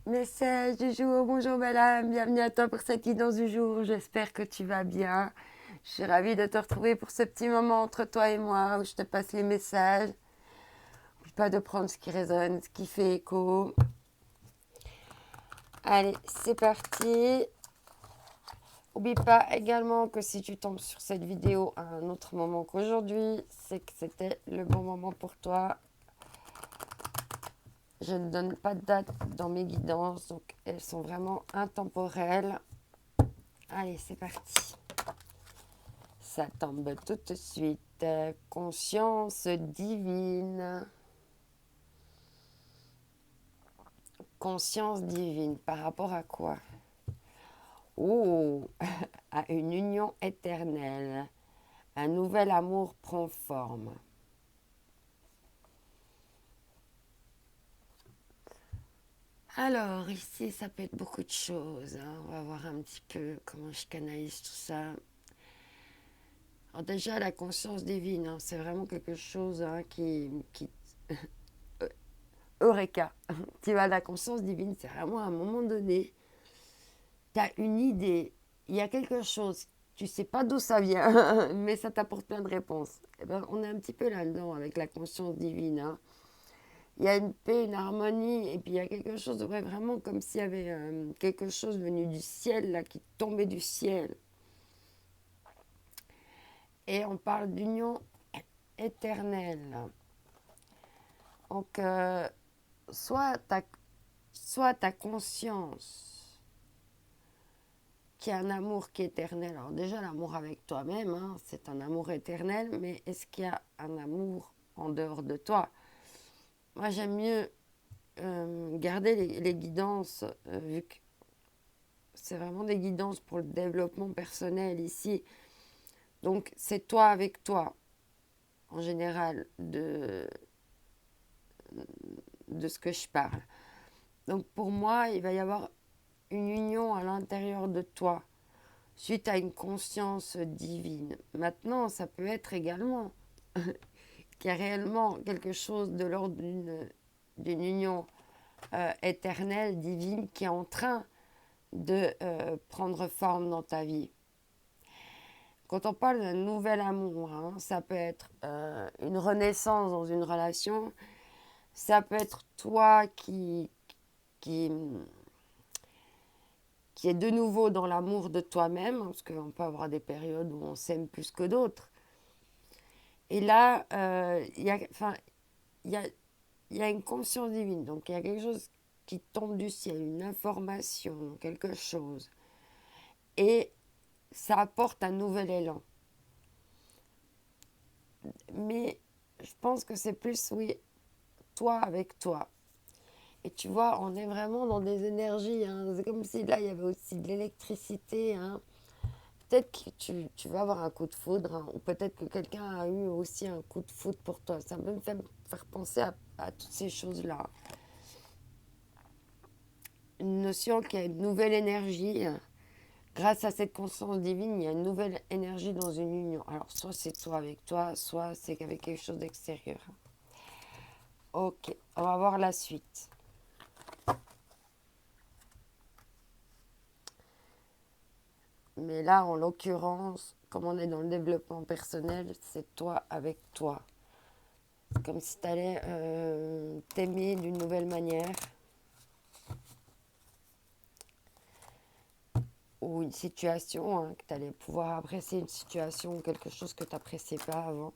Message du jour, bonjour belle âme, bienvenue à toi pour cette guidance du jour, j'espère que tu vas bien. Je suis ravie de te retrouver pour ce petit moment entre toi et moi où je te passe les messages. N'oublie pas de prendre ce qui résonne, ce qui fait écho. Allez, c'est parti. N'oublie pas également que si tu tombes sur cette vidéo à un autre moment qu'aujourd'hui, c'est que c'était le bon moment pour toi. Je ne donne pas de date dans mes guidances, donc elles sont vraiment intemporelles. Allez, c'est parti. Ça tombe tout de suite. Conscience divine. Conscience divine. Par rapport à quoi? Oh, à une union éternelle. Un nouvel amour prend forme. Alors, ici, ça peut être beaucoup de choses, hein. On va voir un petit peu comment je canalise tout ça. Alors déjà, la conscience divine, hein, c'est vraiment quelque chose, hein, qui Eureka. Tu vois, la conscience divine, c'est vraiment à un moment donné, tu as une idée, il y a quelque chose, tu sais pas d'où ça vient, mais ça t'apporte plein de réponses. Et ben, on est un petit peu là-dedans avec la conscience divine, hein. Il y a une paix, une harmonie, et puis il y a quelque chose, ouais, vraiment comme s'il y avait quelque chose venu du ciel, là, qui tombait du ciel. Et on parle d'union éternelle. Donc, soit ta conscience qui a un amour qui est éternel. Alors déjà, l'amour avec toi-même, hein, c'est un amour éternel, mais est-ce qu'il y a un amour en dehors de toi? Moi, j'aime mieux garder les guidances, vu que c'est vraiment des guidances pour le développement personnel ici. Donc, c'est toi avec toi, en général, de ce que je parle. Donc, pour moi, il va y avoir une union à l'intérieur de toi, suite à une conscience divine. Maintenant, ça peut être également qu'il y a réellement quelque chose de l'ordre d'une union éternelle, divine, qui est en train de prendre forme dans ta vie. Quand on parle d'un nouvel amour, hein, ça peut être une renaissance dans une relation, ça peut être toi qui, qui est de nouveau dans l'amour de toi-même, parce qu'on peut avoir des périodes où on s'aime plus que d'autres. Et là, il y a, y a une conscience divine, donc il y a quelque chose qui tombe du ciel, une information, quelque chose. Et ça apporte un nouvel élan. Mais je pense que c'est plus, oui, toi avec toi. Et tu vois, on est vraiment dans des énergies, hein. C'est comme si là, il y avait aussi de l'électricité, hein. Peut-être que tu vas avoir un coup de foudre, hein, ou peut-être que quelqu'un a eu aussi un coup de foudre pour toi. Ça peut me faire penser à toutes ces choses-là. Une notion qu'il y a une nouvelle énergie. Grâce à cette conscience divine, il y a une nouvelle énergie dans une union. Alors, soit c'est toi avec toi, soit c'est avec quelque chose d'extérieur. Ok, on va voir la suite. Mais là, en l'occurrence, comme on est dans le développement personnel, c'est toi avec toi. Comme si tu allais t'aimer d'une nouvelle manière. Ou une situation, hein, que tu allais pouvoir apprécier une situation ou quelque chose que tu n'appréciais pas avant.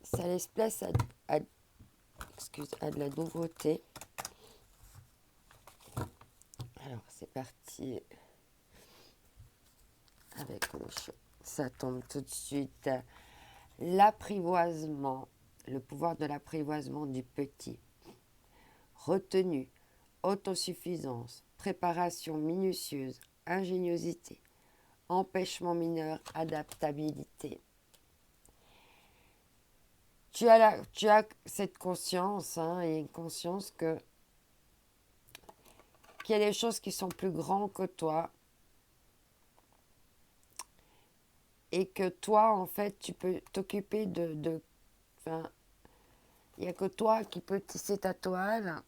Ça laisse place à de la nouveauté. Alors, c'est parti avec le chat. Ça tombe tout de suite. L'apprivoisement, le pouvoir de l'apprivoisement du petit. Retenue, autosuffisance, préparation minutieuse, ingéniosité, empêchement mineur, adaptabilité. Tu as cette conscience, hein, et une conscience qu'il y a des choses qui sont plus grandes que toi et que toi, en fait, tu peux t'occuper enfin, Il n'y a que toi qui peux tisser ta toile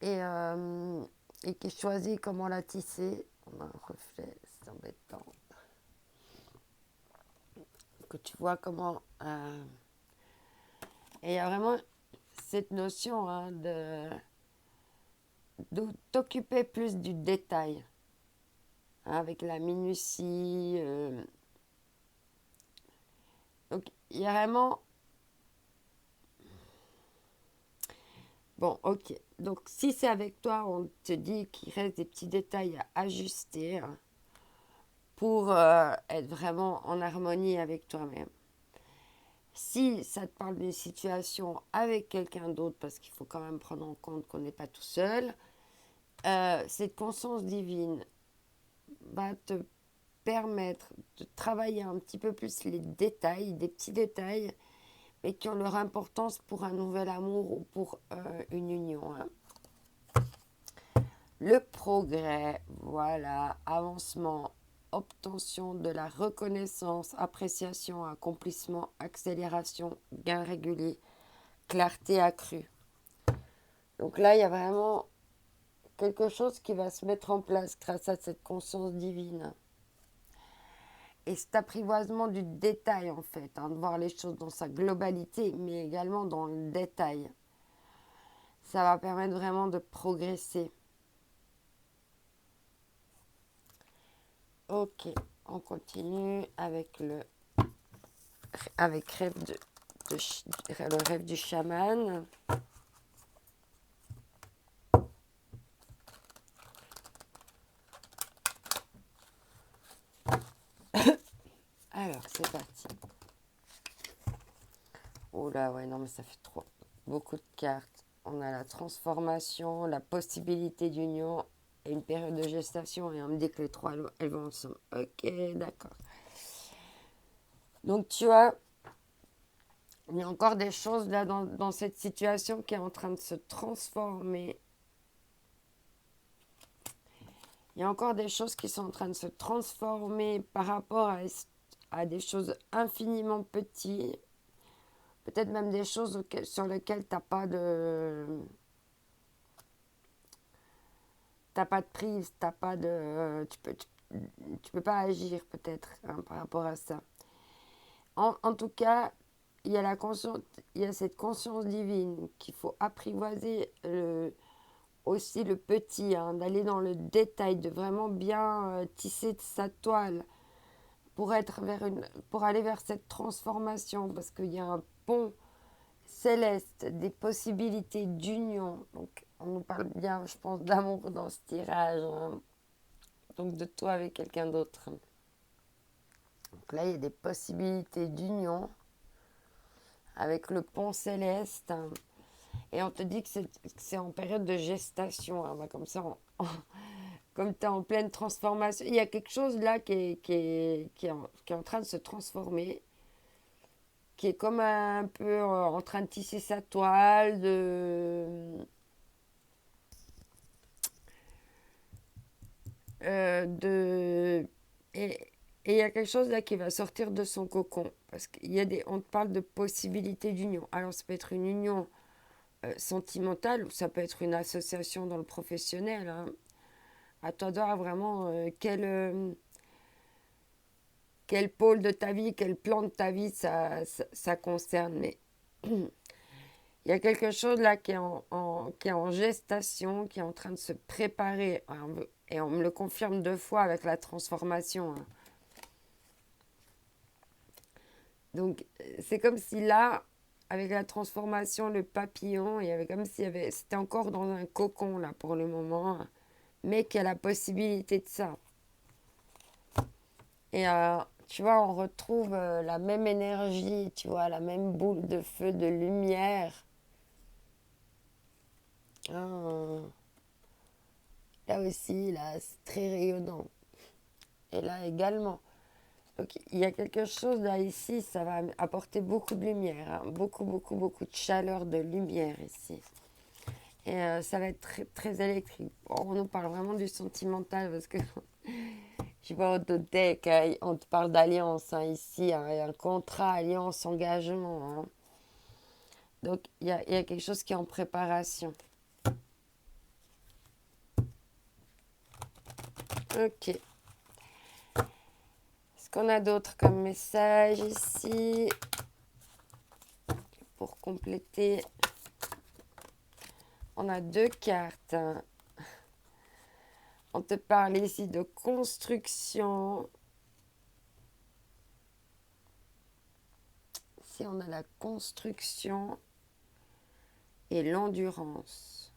et, euh, et qui choisis comment la tisser. On a un reflet, c'est embêtant. Que tu vois comment... et il y a vraiment cette notion hein, de t'occuper plus du détail, hein, avec la minutie. Donc, il y a vraiment... Bon, ok. Donc, si c'est avec toi, on te dit qu'il reste des petits détails à ajuster hein, pour être vraiment en harmonie avec toi-même. Si ça te parle d'une situation avec quelqu'un d'autre, parce qu'il faut quand même prendre en compte qu'on n'est pas tout seul, cette conscience divine va te permettre de travailler un petit peu plus les détails, des petits détails, mais qui ont leur importance pour un nouvel amour ou pour une union. Hein. Le progrès, voilà, avancement, obtention de la reconnaissance, appréciation, accomplissement, accélération, gain régulier, clarté accrue. Donc là, il y a vraiment quelque chose qui va se mettre en place grâce à cette conscience divine. Et cet apprivoisement du détail, en fait, hein, de voir les choses dans sa globalité, mais également dans le détail. Ça va permettre vraiment de progresser. Ok, on continue avec le rêve le rêve du chaman. Alors, c'est parti. Oh là, ouais, non, mais ça fait trop. Beaucoup de cartes. On a la transformation, la possibilité d'union et une période de gestation. Et on me dit que les trois, elles vont ensemble. Ok, d'accord. Donc, tu vois, il y a encore des choses là dans cette situation qui est en train de se transformer. Il y a encore des choses qui sont en train de se transformer par rapport à des choses infiniment petites. Peut-être même des choses sur lesquelles tu n'as pas de... T'as pas de prise, t'as pas de... Tu peux pas agir peut-être hein, par rapport à ça. En tout cas, il y a il y a cette conscience divine qu'il faut apprivoiser aussi le petit, hein, d'aller dans le détail, de vraiment bien tisser sa toile pour pour aller vers cette transformation, parce qu'il y a un pont céleste, des possibilités d'union. Donc, on nous parle bien, je pense, d'amour dans ce tirage. Hein. Donc, de toi avec quelqu'un d'autre. Donc là, il y a des possibilités d'union avec le pont céleste. Et on te dit que c'est en période de gestation. Hein. Comme ça, comme tu es en pleine transformation. Il y a quelque chose là qui est en train de se transformer. Qui est comme un peu en train de tisser sa toile, de et il y a quelque chose là qui va sortir de son cocon parce on te parle de possibilité d'union. Alors ça peut être une union sentimentale ou ça peut être une association dans le professionnel. Hein. À toi de voir vraiment quel pôle de ta vie, quel plan de ta vie ça concerne. Mais il y a quelque chose là qui est en gestation, qui est en train de se préparer. Et on me le confirme 2 fois avec la transformation. Hein. Donc, c'est comme si là, avec la transformation, le papillon, il y avait comme si c'était encore dans un cocon là pour le moment, hein, mais qu'il y a la possibilité de ça. Et tu vois, on retrouve la même énergie, tu vois, la même boule de feu, de lumière. Hein, là aussi, là, c'est très rayonnant. Et là également. Donc, il y a quelque chose là ici, ça va apporter beaucoup de lumière, hein, beaucoup, beaucoup, beaucoup de chaleur, de lumière ici. Et ça va être très, très électrique. On nous parle vraiment du sentimental parce que, je sais pas, au deck, on te parle d'alliance hein, ici, hein, un contrat, alliance, engagement. Hein. Donc, il y a quelque chose qui est en préparation. Ok. Est-ce qu'on a d'autres comme message ici pour compléter? On a 2 cartes. On te parle ici de construction. Ici, on a la construction et l'endurance.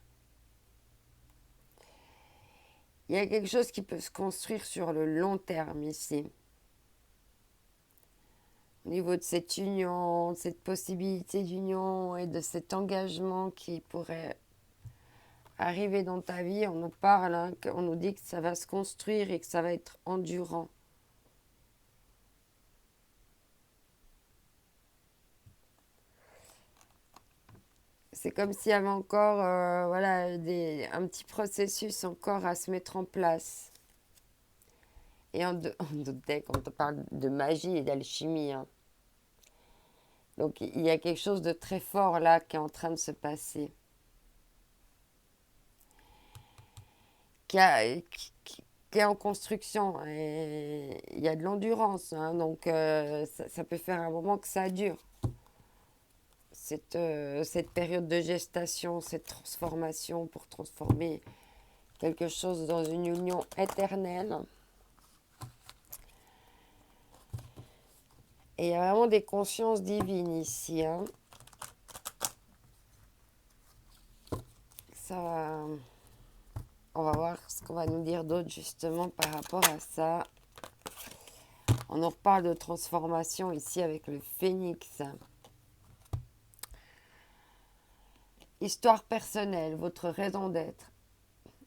Il y a quelque chose qui peut se construire sur le long terme ici. Au niveau de cette union, de cette possibilité d'union et de cet engagement qui pourrait arriver dans ta vie, on nous parle, hein, on nous dit que ça va se construire et que ça va être endurant. C'est comme s'il y avait encore voilà, un petit processus encore à se mettre en place. Et en deck, on te parle de magie et d'alchimie. Hein. Donc il y a quelque chose de très fort là qui est en train de se passer. Qui est en construction. Et il y a de l'endurance. Hein, donc ça peut faire un moment que ça dure. Cette période de gestation, cette transformation pour transformer quelque chose dans une union éternelle. Et il y a vraiment des consciences divines ici. Hein. Ça va... On va voir ce qu'on va nous dire d'autre justement par rapport à ça. On en reparle de transformation ici avec le phénix. Histoire personnelle, votre raison d'être.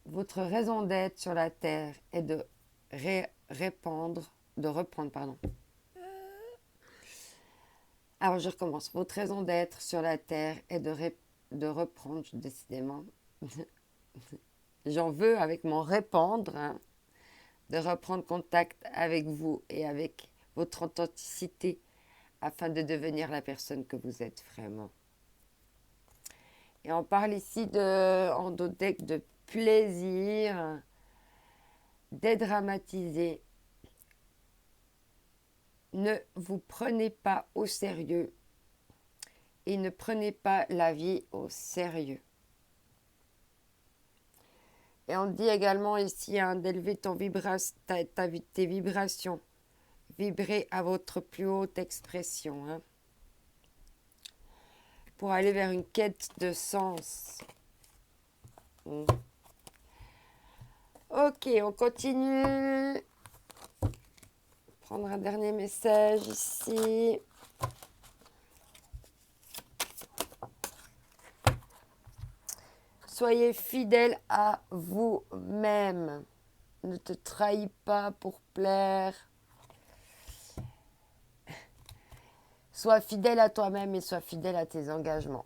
Votre raison d'être sur la terre est de reprendre. Alors je recommence. Votre raison d'être sur la terre est de reprendre, décidément. J'en veux avec mon répandre, hein, de reprendre contact avec vous et avec votre authenticité afin de devenir la personne que vous êtes vraiment. Et on parle ici en deck de plaisir, dédramatiser. Ne vous prenez pas au sérieux et ne prenez pas la vie au sérieux. Et on dit également ici hein, d'élever tes vibrations. Vibrez à votre plus haute expression. Hein, pour aller vers une quête de sens. Ok, on continue. Prendre un dernier message ici. Soyez fidèle à vous-même. Ne te trahis pas pour plaire. Sois fidèle à toi-même et sois fidèle à tes engagements.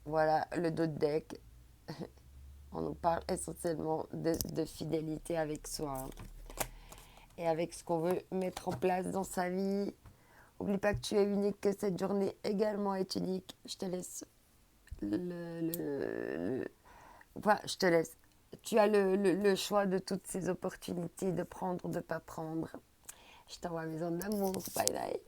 Voilà le dos de deck. On nous parle essentiellement de fidélité avec soi. Hein. Et avec ce qu'on veut mettre en place dans sa vie. N'oublie pas que tu es unique, que cette journée également est unique. Je te laisse enfin, je te laisse. Tu as le choix de toutes ces opportunités de prendre ou de ne pas prendre. Je t'envoie mes ondes d'amour. Bye bye.